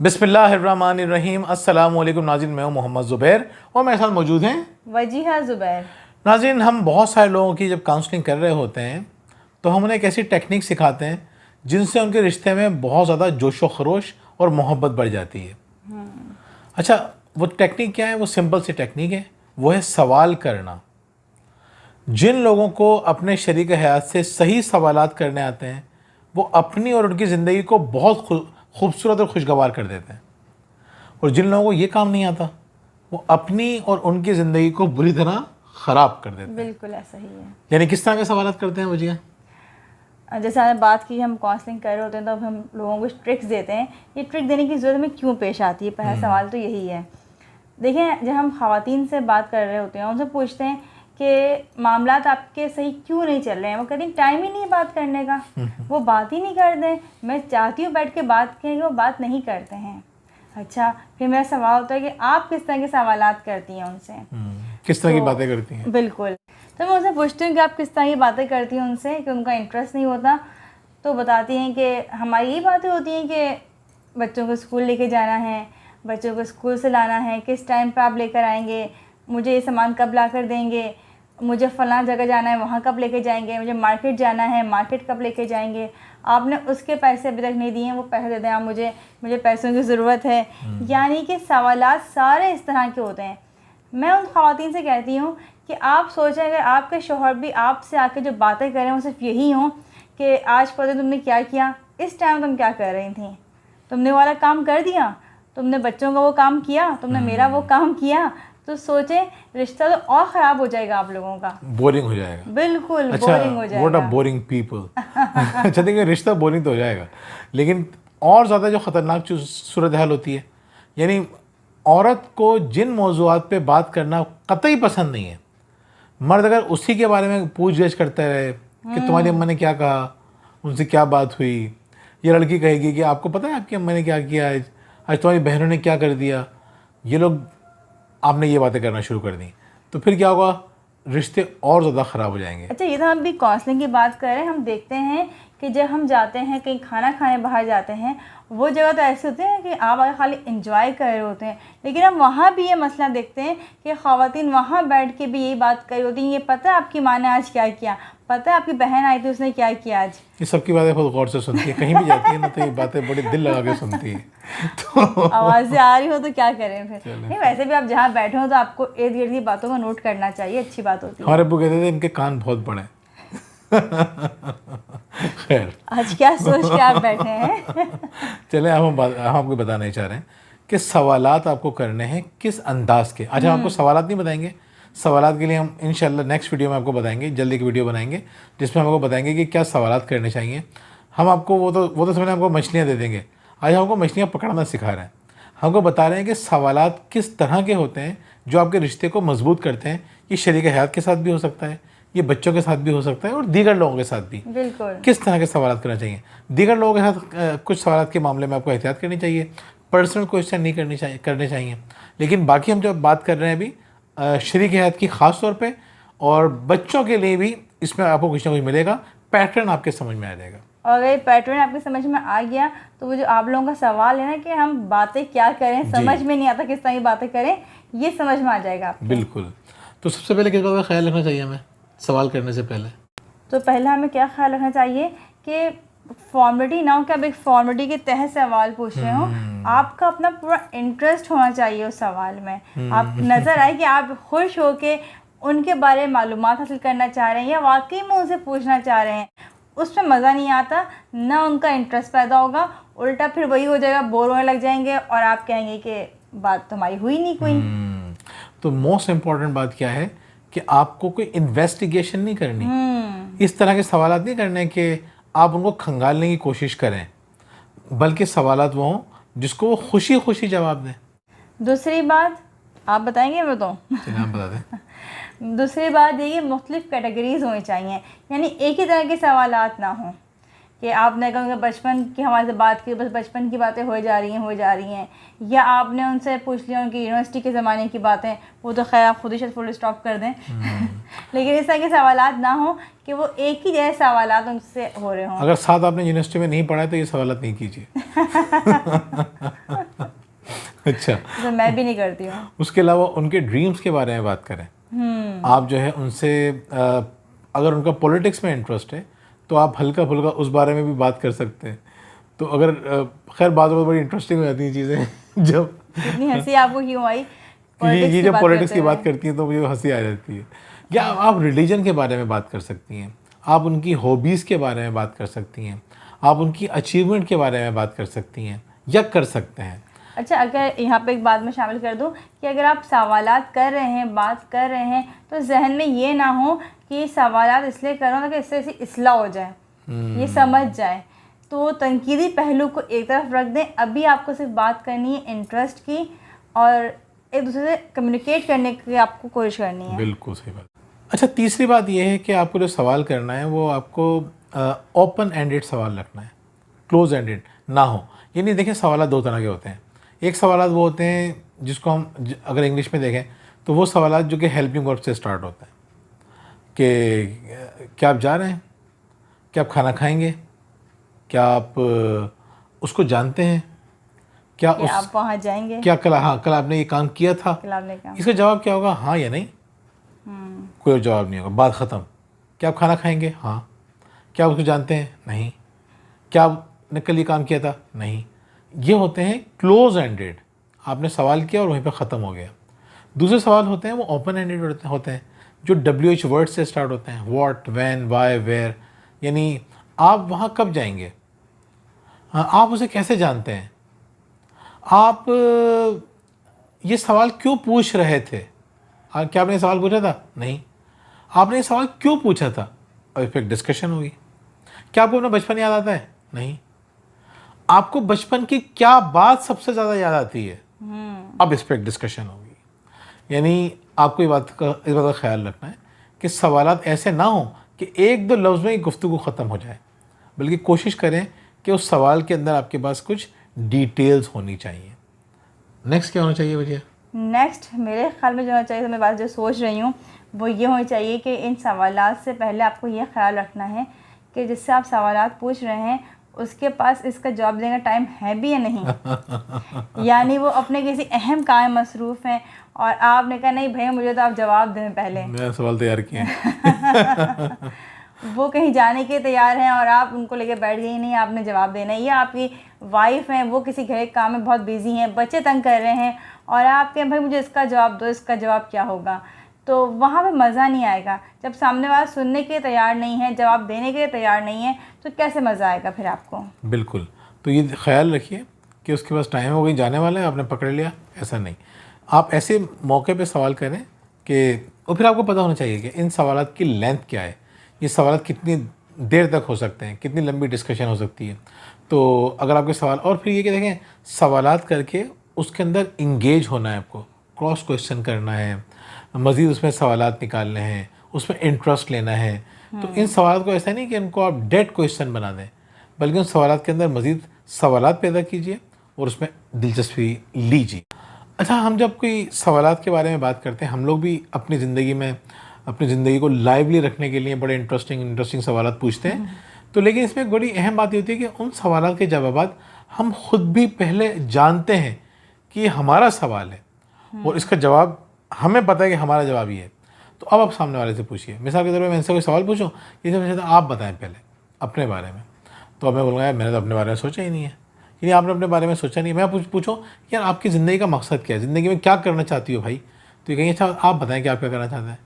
बिस्मिल्लाहिर्रहमानिर्रहीम। अस्सलामुअलैकुम नाज़रीन, मैं हूं मोहम्मद ज़ुबैर और मेरे साथ मौजूद हैं वजीहा ज़ुबैर। नाज़रीन, हम बहुत सारे लोगों की जब काउंसलिंग कर रहे होते हैं तो हम उन्हें एक ऐसी टेक्निक सिखाते हैं जिनसे उनके रिश्ते में बहुत ज़्यादा जोश व खरोश और मोहब्बत बढ़ जाती है। अच्छा, वो टेक्निक क्या है? वो सिंपल सी टेक्निक है, वो है सवाल करना। जिन लोगों को अपने शरीक हयात से सही सवालात करने आते हैं वो अपनी और उनकी ज़िंदगी को बहुत खूबसूरत और खुशगवार कर देते हैं, और जिन लोगों को ये काम नहीं आता वो अपनी और उनकी ज़िंदगी को बुरी तरह ख़राब कर देते हैं। बिल्कुल ऐसा ही है। यानी किस तरह के सवालात करते हैं वजिया? जैसे हमने बात की, हम काउंसलिंग कर रहे होते हैं तो हम लोगों को ट्रिक्स देते हैं। ये ट्रिक देने की ज़रूरत हमें क्यों पेश आती है? पहला सवाल तो यही है। देखें, जब हम ख़वातीन से बात कर रहे होते हैं, उनसे पूछते हैं कि मामलात आपके सही क्यों नहीं चल रहे हैं, वो कहते हैं टाइम ही नहीं है बात करने का, वो बात ही नहीं करते। मैं चाहती हूँ बैठ के बात करें, वो बात नहीं करते हैं। अच्छा, फिर मेरा सवाल होता है कि आप किस तरह के सवालात करती हैं उनसे? किस तरह की बातें करती हैं? बिल्कुल। तो मैं उनसे पूछती हूँ कि आप किस तरह की बातें करती हैं उनसे, कि उनका इंटरेस्ट नहीं होता। तो बताती हैं कि हमारी यही बातें होती हैं कि बच्चों को स्कूल लेके जाना है, बच्चों को स्कूल से लाना है, किस टाइम पर आप लेकर आएंगे, मुझे ये सामान कब ला कर देंगे, मुझे फ़लाँ जगह जाना है वहाँ कब लेके जाएंगे, मुझे मार्केट जाना है मार्केट कब लेके जाएंगे, आपने उसके पैसे अभी तक नहीं दिए हैं, वो पैसे दे दें आप, मुझे पैसों की ज़रूरत है। यानी कि सवालात सारे इस तरह के होते हैं। मैं उन ख़वातीन से कहती हूँ कि आप सोचें, अगर आपके शौहर भी आपसे आके जो बातें करें वो सिर्फ यही हों कि आज पता तुमने क्या किया, इस टाइम तुम क्या कर रही थी, तुमने वाला काम कर दिया, तुमने बच्चों का वो काम किया, तुमने मेरा वो काम किया, तो सोचें रिश्ता तो और ख़राब हो जाएगा आप लोगों का, बोरिंग हो जाएगा। बिल्कुल अच्छा, बोरिंग हो जाएगा। What a boring people. अच्छा, देखिए, रिश्ता बोरिंग तो हो जाएगा, लेकिन और ज़्यादा जो ख़तरनाक सूरत हाल होती है, यानी औरत को जिन मौज़ूआत पे बात करना कतई पसंद नहीं है, मर्द अगर उसी के बारे में पूछ गछ करते रहे कि तुम्हारी अम्मा ने क्या कहा, उनसे क्या बात हुई, ये लड़की कहेगी कि आपको पता है आपकी अम्मा ने क्या किया आज तुम्हारी बहनों ने क्या कर दिया, ये लोग आपने ये बातें करना शुरू कर दी, तो फिर क्या होगा? रिश्ते और ज़्यादा ख़राब हो जाएंगे। अच्छा, ये तो हम भी काउंसलिंग की बात कर रहे हैं। हम देखते हैं कि जब हम जाते हैं कहीं खाना खाने बाहर जाते हैं, वो जगह तो ऐसे होते हैं कि आप आगे खाली इंजॉय कर रहे होते हैं, लेकिन हम वहाँ भी ये मसला देखते हैं कि ख़वातीन वहाँ बैठ के भी यही बात कर रही होती हैं, ये पता है आपकी माँ ने आज क्या किया, पता है आपकी बहन आई थी उसने क्या किया आज। ये सबकी बातें बहुत गौर से सुनती है, कहीं भी जाती है ना तो ये बातें बड़े दिल लगा के सुनती है। तो आवाज़ें आ रही हो तो क्या करें फिर? नहीं, वैसे भी आप जहाँ बैठे हो तो आपको इर्द गिर्द की बातों को नोट करना चाहिए, अच्छी बात होती है। हमारे अब्बू कहते थे इनके कान बहुत बड़े हैं। खैर, आज क्या सोच के आप बैठे हैं? चलें, हम आपको बताना ही चाह रहे हैं कि सवालात आपको करने हैं किस अंदाज के। आज हम आपको सवालात नहीं बताएंगे, सवालात के लिए हम इंशाल्लाह नेक्स्ट वीडियो में आपको बताएंगे, जल्दी की वीडियो बनाएंगे जिसमें हम आपको बताएंगे कि क्या सवालात करने चाहिए। हम आपको वो तो समझ आपको मछलियाँ दे देंगे। आज हमको मछलियाँ पकड़ना सिखा रहे हैं, हमको बता रहे हैं कि सवालात किस तरह के होते हैं जो आपके रिश्ते को मजबूत करते हैं। ये शरीक हयात के साथ भी हो सकता है, ये बच्चों के साथ भी हो सकता है, और दीगर लोगों के साथ भी। बिल्कुल। किस तरह के सवालात करना चाहिए? दीगर लोगों के साथ कुछ सवालात के मामले में आपको एहतियात करनी चाहिए, पर्सनल क्वेश्चन नहीं करने चाहिए। लेकिन बाकी हम जब बात कर रहे हैं अभी शरीक हयात की ख़ास तौर पे, और बच्चों के लिए भी इसमें आपको कुछ ना कुछ मिलेगा, पैटर्न आपके समझ में आ जाएगा। और अगर पैटर्न आपकी समझ में आ गया तो वो जो आप लोगों का सवाल है ना कि हम बातें क्या करें, समझ में नहीं आता किस तरह की बातें करें, ये समझ में आ जाएगा आपको। बिल्कुल। तो सबसे पहले किस बात का ख्याल रखना चाहिए हमें सवाल करने से पहले? तो पहला हमें क्या ख्याल रखना चाहिए कि फॉर्मेलिटी ना हो कि आप एक फॉर्मेलिटी के तहत सवाल पूछ रहे हो, आपका अपना पूरा इंटरेस्ट होना चाहिए उस सवाल में। आप नज़र आए कि आप खुश हो के उनके बारे में मालूमात हासिल करना चाह रहे हैं या वाकई में उनसे पूछना चाह रहे हैं। उसमें मज़ा नहीं आता, ना उनका इंटरेस्ट पैदा होगा, उल्टा फिर वही हो जाएगा, बोर होने लग जाएंगे और आप कहेंगे कि बात तुम्हारी हुई नहीं कोई। तो मोस्ट इम्पॉर्टेंट बात क्या है कि आपको कोई इन्वेस्टिगेशन नहीं करनी, इस तरह के सवालात नहीं करने कि आप उनको खंगालने की कोशिश करें, बल्कि सवालात वो हों जिसको वो खुशी खुशी जवाब दें। दूसरी बात आप बताएंगे? मैं तो चलिए आप बता दें। दूसरी बात ये मुख्तलिफ़ कैटेगरीज होनी चाहिए, यानी एक ही तरह के सवालात ना हों कि आपने कहा बचपन की हमारे से बात की, बस बचपन की बातें हो जा रही हैं, या आपने उनसे पूछ लिया उनकी यूनिवर्सिटी के ज़माने की बातें, वो तो खैर आप खुद ही फुल स्टॉप कर दें। लेकिन इस तरह के सवालात ना हो कि वो एक ही जैसे सवालात उनसे हो रहे हों। अगर साथ आपने यूनिवर्सिटी में नहीं पढ़ा है तो ये सवालात नहीं कीजिए। अच्छा, तो मैं भी नहीं करती हूँ। उसके अलावा उनके ड्रीम्स के बारे में बात करें, आप जो है उनसे अगर उनका पॉलिटिक्स में इंटरेस्ट है तो आप हल्का फुल्का उस बारे में भी बात कर सकते हैं। तो अगर खैर बात बहुत बड़ी इंटरेस्टिंग हो जाती हैं चीज़ें जब इतनी हंसी आपको क्यों आई क्योंकि पॉलिटिक्स ये की जब बात पॉलिटिक्स करते की बात हुए? करती हैं तो मुझे हंसी आ जाती है। या आप रिलीजन के बारे में बात कर सकती हैं, आप उनकी हॉबीज़ के बारे में बात कर सकती हैं, आप उनकी अचीवमेंट के बारे में बात कर सकती हैं या कर सकते हैं। अच्छा, अगर यहाँ पे एक बात मैं शामिल कर दूँ कि अगर आप सवालात कर रहे हैं, बात कर रहे हैं, तो जहन में ये ना हो कि सवालात इसलिए कर रहा हूँ ताकि इससे ऐसी इस्लाह हो जाए, ये समझ जाए। तो तनकीदी पहलू को एक तरफ रख दें, अभी आपको सिर्फ बात करनी है इंटरेस्ट की और एक दूसरे से कम्युनिकेट करने की आपको कोशिश करनी है। बिल्कुल सही बात। अच्छा, तीसरी बात यह है कि आपको जो सवाल करना है वो आपको ओपन एंडेड सवाल रखना है, क्लोज एंडेड ना हो। यानी देखिए, सवाल दो तरह के होते हैं। एक सवाल वो होते हैं जिसको हम अगर इंग्लिश में देखें तो वो सवाल जो कि हेल्पिंग वर्ब से स्टार्ट होते हैं कि क्या आप जा रहे हैं, क्या आप खाना खाएंगे, क्या आप उसको जानते हैं, क्या आप वहाँ जाएंगे, क्या कल आपने ये काम किया था। इसका जवाब क्या होगा, हाँ या नहीं। कोई और जवाब नहीं होगा, बात ख़त्म। क्या आप खाना खाएंगे, हाँ। क्या आप उसको जानते हैं, नहीं। क्या आपने कल ये काम किया था, नहीं। ये होते हैं क्लोज एंडेड, आपने सवाल किया और वहीं पे ख़त्म हो गया। दूसरे सवाल होते हैं वो ओपन एंडेड होते हैं, जो WH वर्ड से स्टार्ट होते हैं, व्हाट, व्हेन, व्हाई, वेयर। यानी आप वहाँ कब जाएंगे, आप उसे कैसे जानते हैं, आप ये सवाल क्यों पूछ रहे थे, क्या आपने ये सवाल पूछा था, नहीं। आपने ये सवाल क्यों पूछा था, और इस पर एक डिस्कशन होगी। क्या आपको अपना बचपन याद आता है, नहीं। आपको बचपन की क्या बात सबसे ज़्यादा याद आती है, अब इस पर एक डिस्कशन होगी। यानी आपको इस बात का ख्याल रखना है कि सवालात ऐसे ना हो कि एक दो लफ्ज़ में ही गुफ्तगू ख़त्म हो जाए, बल्कि कोशिश करें कि उस सवाल के अंदर आपके पास कुछ डिटेल्स होनी चाहिए। नेक्स्ट क्या होना चाहिए भैया? नेक्स्ट मेरे ख्याल में जो होना चाहिए, तो मैं बात जो सोच रही हूँ वो ये होनी चाहिए कि इन सवालात से पहले आपको ये ख्याल रखना है कि जिससे आप सवालात पूछ रहे हैं उसके पास इसका जवाब देने का टाइम है भी या नहीं। यानी वो अपने किसी अहम काम में मसरूफ़ हैं और आपने कहा नहीं भैया मुझे तो आप जवाब दें पहले, मैं सवाल तैयार किए हैं। वो कहीं जाने के तैयार हैं और आप उनको लेके बैठ गई, नहीं आपने जवाब देना है। या आपकी वाइफ हैं, वो किसी घर के काम में बहुत बिजी हैं, बच्चे तंग कर रहे हैं और आप कहें भाई मुझे इसका जवाब दो, इसका जवाब क्या होगा, तो वहाँ पे मज़ा नहीं आएगा। जब सामने वाला सुनने के तैयार नहीं है, जवाब देने के लिए तैयार नहीं है, तो कैसे मज़ा आएगा फिर आपको। बिल्कुल, तो ये ख्याल रखिए कि उसके पास टाइम हो गई, जाने वाला है, आपने पकड़ लिया, ऐसा नहीं। आप ऐसे मौके पे सवाल करें कि और फिर आपको पता होना चाहिए कि इन सवालात की लेंथ क्या है, ये सवालात कितनी देर तक हो सकते हैं, कितनी लंबी डिस्कशन हो सकती है। तो अगर आपके सवाल, और फिर ये कि देखें सवालात करके उसके अंदर इंगेज होना है, आपको क्रॉस क्वेश्चन करना है, मज़ीद उसमें सवालात निकालने हैं, उसमें इंटरेस्ट लेना है। तो इन सवालों को ऐसा नहीं कि इनको आप डेड क्वेश्चन बना दें, बल्कि उन सवालात के अंदर मज़ीद सवालात पैदा कीजिए और उसमें दिलचस्पी लीजिए। अच्छा, हम जब कोई सवालात के बारे में बात करते हैं, हम लोग भी अपनी ज़िंदगी में अपनी ज़िंदगी को लाइवली रखने के लिए बड़े इंटरेस्टिंग सवालात पूछते हैं। तो लेकिन इसमें एक बड़ी अहम बात ये होती है कि उन सवालात के जवाब हम ख़ुद भी पहले जानते हैं कि ये हमारा सवाल है और इसका जवाब हमें पता है कि हमारा जवाब ये है। तो अब आप सामने वाले से पूछिए। मिसाल के तौर पर मैं इनसे कोई सवाल पूछूं, ये सब आप बताएं पहले अपने बारे में, तो अब मैं बोलूँगा यार मैंने तो अपने बारे में सोचा ही नहीं है, यानी आपने अपने बारे में सोचा नहीं। मैं पूछूं यार आपकी ज़िंदगी का मकसद क्या है, ज़िंदगी में क्या करना चाहती हो भाई, तो ये कहेंगे अच्छा आप बताएं कि आप क्या करना चाहते हैं।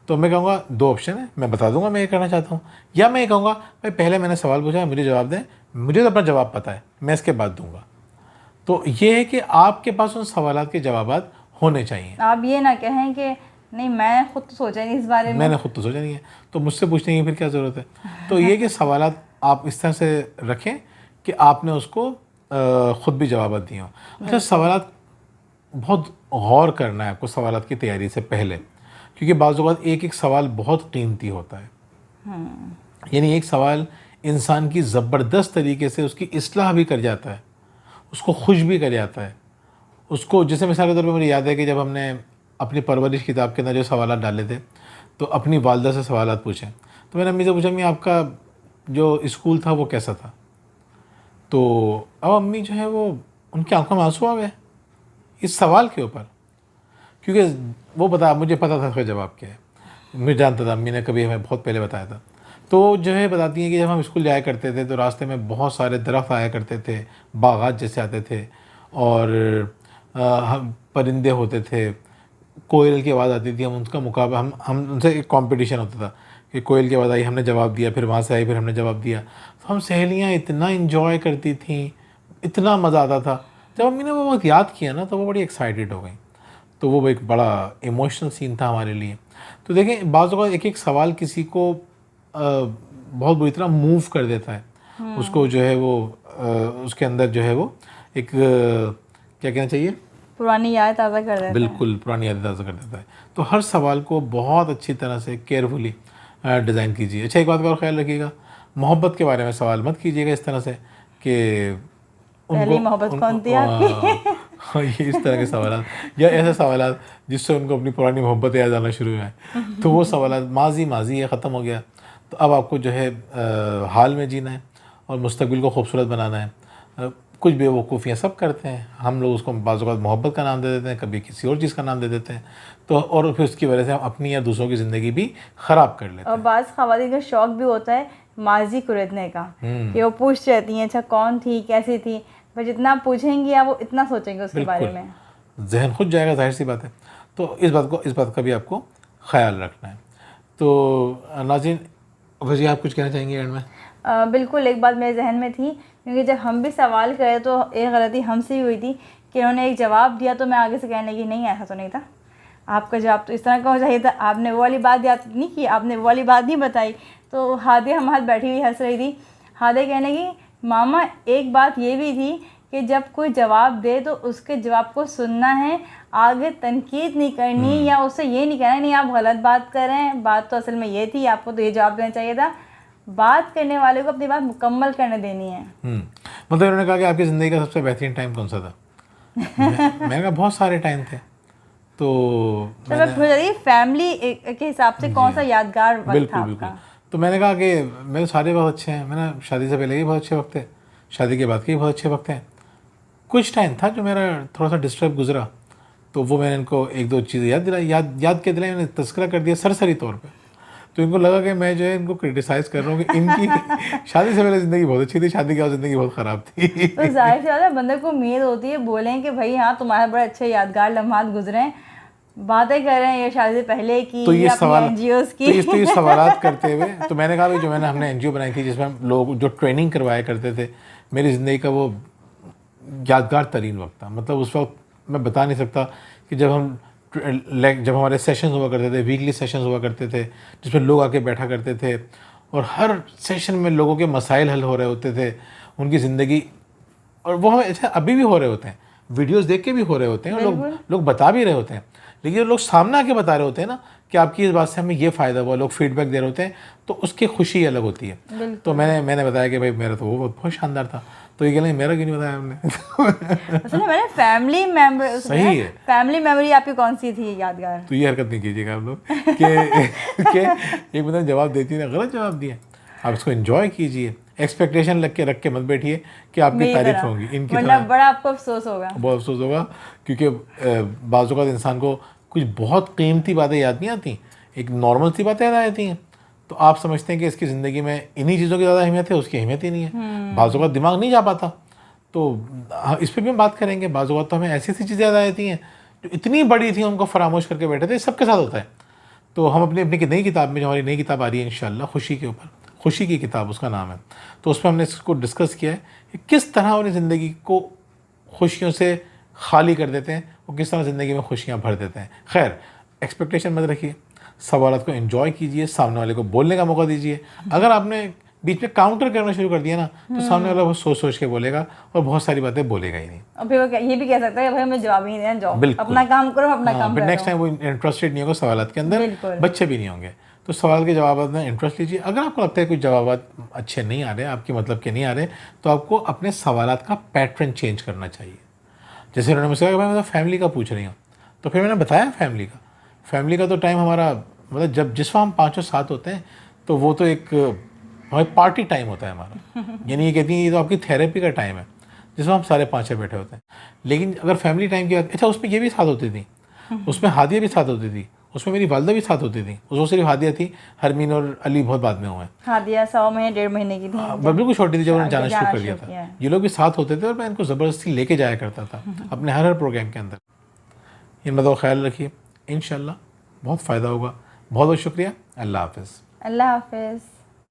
तो मैं कहूँगा दो ऑप्शन है, मैं बता दूंगा मैं ये करना चाहता हूँ, या मैं ये कहूँगा भाई पहले मैंने सवाल पूछा है, मुझे जवाब दें, मुझे तो अपना जवाब पता है, मैं इसके बाद दूंगा। तो ये है कि आपके पास उन सवालात के जवाब होने चाहिए। आप ये ना कहें कि नहीं मैं खुद तो सोचा नहीं इस बारे में, मैंने खुद तो सोचा नहीं है, तो मुझसे पूछने की फिर क्या ज़रूरत है। तो ये कि सवालात आप इस तरह से रखें कि आपने उसको ख़ुद भी जवाब दिए हों। अच्छा, सवालात बहुत गौर करना है आपको सवालात की तैयारी से पहले, क्योंकि बाज़ औक़ात एक एक सवाल बहुत कीमती होता है। यानी एक सवाल इंसान की ज़बरदस्त तरीके से उसकी इस्लाह भी कर जाता है, उसको खुश भी कर जाता है, उसको जैसे मिसाल के तौर पर मुझे याद है कि जब हमने अपनी परवरिश किताब के अंदर जो सवालात डाले थे, तो अपनी वालदा से सवालात पूछे, तो मैंने अम्मी से पूछा कि आपका जो स्कूल था वो कैसा था। तो अब अम्मी जो है वो उनकी आंखों में आंसू आ गए, इस सवाल के ऊपर, क्योंकि वो मुझे पता था उसका जवाब क्या है, मैं जानता था, अम्मी ने कभी हमें बहुत पहले बताया था। तो जो है बताती हैं कि जब हम स्कूल जाया करते थे तो रास्ते में बहुत सारे दरख्त आया करते थे, बागात जैसे आते थे, और हम परिंदे होते थे, कोयल की आवाज़ आती थी, हम उनका मुकाबला, हम उनसे एक कंपटीशन होता था कि कोयल की आवाज़ आई, हमने जवाब दिया, फिर वहाँ से आई, फिर हमने जवाब दिया। तो हम सहेलियाँ इतना इंजॉय करती थीं, इतना मज़ा आता था। जब अम्मी ने वो वक्त याद किया ना तो वो बड़ी एक्साइटेड हो गई। तो वो एक बड़ा इमोशनल सीन था हमारे लिए। तो देखें, बाज़ औक़ात एक एक सवाल किसी को बहुत बुरी तरह मूव कर देता है, उसको जो है वो उसके अंदर जो है वो एक क्या कहना चाहिए, पुरानी याद ताज़ा कर देता है। बिल्कुल, पुरानी यादें ताज़ा कर देता है। तो हर सवाल को बहुत अच्छी तरह से केयरफुली डिज़ाइन कीजिए। अच्छा, एक बात का और ख्याल रखिएगा, मोहब्बत के बारे में सवाल मत कीजिएगा इस तरह से कि पहली मोहब्बत कौन थी आपकी? हाँ, ये इस तरह के सवाल या ऐसे सवाल जिससे उनको अपनी पुरानी मोहब्बत याद आना शुरू हुआ है। तो वो सवाल माजी है, ख़त्म हो गया। तो अब आपको जो है हाल में जीना है और मुस्तकबिल को खूबसूरत बनाना है। कुछ बेवकूफ़ियाँ सब करते हैं हम लोग, उसको बाज़ औक़ात मोहब्बत का नाम दे देते हैं, कभी किसी और चीज़ का नाम दे देते हैं, तो और फिर उसकी वजह से हम अपनी या दूसरों की ज़िंदगी भी ख़राब कर लेते हैं। और बाज़ ख़वातीन का शौक़ भी होता है माजी कुरेदने का, कि वो पूछती रहती हैं अच्छा कौन थी, कैसी थी, पर जितना आप पूछेंगी आप वो इतना सोचेंगे उसके बारे में, जहन खुद जाएगा, जाहिर सी बात है। तो इस बात का भी आपको ख्याल रखना है। तो नाज़रीन, वैसे आप कुछ कहना चाहेंगे एंड में? बिल्कुल, एक बात मेरे जहन में थी, क्योंकि जब हम भी सवाल करे तो एक गलती हमसे ही हुई थी कि उन्होंने एक जवाब दिया तो मैं आगे से कहने लगी नहीं ऐसा तो नहीं था, आपका जवाब तो इस तरह का हो चाहिए था, आपने वो वाली बात याद नहीं की, आपने वो वाली बात नहीं बताई। तो हादिया हमारे साथ बैठी हुई हंस रही थी। हादिया कहने लगी मामा एक बात ये भी थी कि जब कोई जवाब दे तो उसके जवाब को सुनना है, आगे तनकीद नहीं करनी या उससे ये नहीं कहना नहीं आप गलत बात कर रहे हैं, बात तो असल में ये थी, आपको तो ये जवाब देना चाहिए था। बात करने वाले को अपनी बात मुकम्मल करने देनी है। मतलब उन्होंने कहा कि आपकी ज़िंदगी का सबसे बेहतरीन टाइम कौन सा था? मैंने कहा बहुत सारे टाइम थे। तो मैं फैमिली के हिसाब से कौन सा यादगार वक्त था आपका? तो मैंने कहा कि मेरे सारे बहुत अच्छे हैं। मैंने शादी से पहले भी बहुत अच्छे वक्त थे, शादी के बाद के भी बहुत अच्छे वक्त हैं। कुछ टाइम था जो मेरा थोड़ा सा डिस्टर्ब गुजरा, तो वो मैंने इनको एक दो चीज़ें याद के दिलाई, मैंने तस्करा कर दिया सरसरी तौर पे। तो इनको लगा कि मैं जो है इनको क्रिटिसाइज़ कर रहा हूँ कि इनकी शादी से पहले ज़िंदगी बहुत अच्छी थी, शादी के बाद ज़िंदगी बहुत ख़राब थी। तो जाहिर सी बात है बंदे को उम्मीद होती है बोलें कि भाई हाँ तुम्हारे बड़े अच्छे यादगार लम्हात गुजरे हैं, बातें कर रहे हैं ये शादी से पहले की तो ये सवाल एनजीओज़ की। तो ये सवालात करते हुए तो मैंने कहा जो हमने एनजीओ बनाई थी जिसमें लोग जो ट्रेनिंग करवाया करते थे, मेरी ज़िंदगी का वो यादगार तरीन वक्त था। मतलब उस वक्त मैं बता नहीं सकता कि जब हमारे सेशंस हुआ करते थे, वीकली सेशंस हुआ करते थे जिसमें लोग आके बैठा करते थे और हर सेशन में लोगों के मसाइल हल हो रहे होते थे, उनकी ज़िंदगी, और वो हमें ऐसा अभी भी हो रहे होते हैं, वीडियोस देख के भी हो रहे होते हैं, लोग बता भी रहे होते हैं, लेकिन लोग सामने आके बता रहे होते हैं ना कि आपकी इस बात से हमें ये फ़ायदा हुआ, लोग फीडबैक दे रहे होते हैं, तो उसकी खुशी अलग होती है। तो मैंने बताया कि भाई मेरा तो वो बहुत शानदार था, तो ये कहना मेरा क्यों नहीं बताया हमने? असल में मैंने फैमिली मेम्बर, सही है, फैमिली मेमोरी आपकी कौन सी थी यादगार? तो ये हरकत नहीं कीजिएगा आप लोग कि एक बंदा जवाब देती है, गलत जवाब दिया, आप इसको एंजॉय कीजिए, एक्सपेक्टेशन रख के मत बैठिए कि आपकी तारीफ होगी, इनकी वरना बड़ा आपको अफसोस होगा। बहुत अफसोस होगा, क्योंकि बाज़ औक़ात इंसान को कुछ बहुत कीमती बातें याद नहीं आती, एक नॉर्मल सी बातें याद आ जाती हैं, तो आप समझते हैं कि इसकी ज़िंदगी में इन्हीं चीज़ों की ज़्यादा अहमियत है, उसकी अहमियत ही नहीं है। बाज़ औक़ात दिमाग नहीं जा पाता, तो इस पर भी हम बात करेंगे। बाज़ औक़ात तो हमें ऐसी चीज़ें याद आ जाती हैं जो इतनी बड़ी थी, उनको फरामोश करके बैठे थे, सबके साथ होता है। तो हम अपनी नई किताब में, जो हमारी नई किताब आ रही है इंशाअल्लाह, खुशी के ऊपर, खुशी की किताब उसका नाम है, तो उसमें हमने इसको डिस्कस किया है कि किस तरह अपनी ज़िंदगी को खुशियों से खाली कर देते हैं और किस तरह ज़िंदगी में खुशियाँ भर देते हैं। खैर, एक्सपेक्टेशन मत रखिए, सवालात को एंजॉय कीजिए, सामने वाले को बोलने का मौका दीजिए। अगर आपने बीच में काउंटर करना शुरू कर दिया ना, तो सामने वाला बहुत सोच के बोलेगा और बहुत सारी बातें बोलेगा ही नहीं, और फिर वो ये भी कह सकता है भाई हमें जवाब ही नहीं देना, जाओ अपना काम करो, अपना काम करो। नेक्स्ट टाइम वो इंटरेस्टेड नहीं होगा सवालात के अंदर, बच्चे भी नहीं होंगे। तो सवाल के जवाब में इंटरेस्ट लीजिए। अगर आपको लगता है कुछ जवाब अच्छे नहीं आ रहे, आपके मतलब के नहीं आ रहे, तो आपको अपने सवालात का पैटर्न चेंज करना चाहिए। जैसे उन्होंने मुझसे कहा कि भाई मैं तो फैमिली का पूछ रही हूँ, तो फिर मैंने बताया फैमिली का तो टाइम हमारा, मतलब जब जिस वक्त हम पाँचों साथ होते हैं तो वो तो एक हमारी पार्टी टाइम होता है हमारा। यानी ये कहती हैं ये तो आपकी थेरेपी का टाइम है। जिसमें हम सारे 5 छः बैठे होते हैं। लेकिन अगर फैमिली टाइम की बात, अच्छा उसमें ये भी साथ होती थी, उसमें हादिया भी साथ होती थी, उसमें मेरी वालदा भी साथ होती थी। उसमें सिर्फ हादिया थी, हरमीन और अली बहुत बाद में हुए हैं। हादिया 100 महीने 1.5 महीने की थी बिल्कुल छोटी थी जब उन्होंने जाना शुरू कर दिया किया था। ये लोग भी साथ होते थे और मैं इनको ज़बरदस्ती लेके जाया करता था अपने हर प्रोग्राम के अंदर। इन बातों का ख्याल रखिए, इंशाल्लाह बहुत फ़ायदा होगा। बहुत बहुत शुक्रिया। अल्लाह हाफ़िज़। अल्लाह हाफिज़।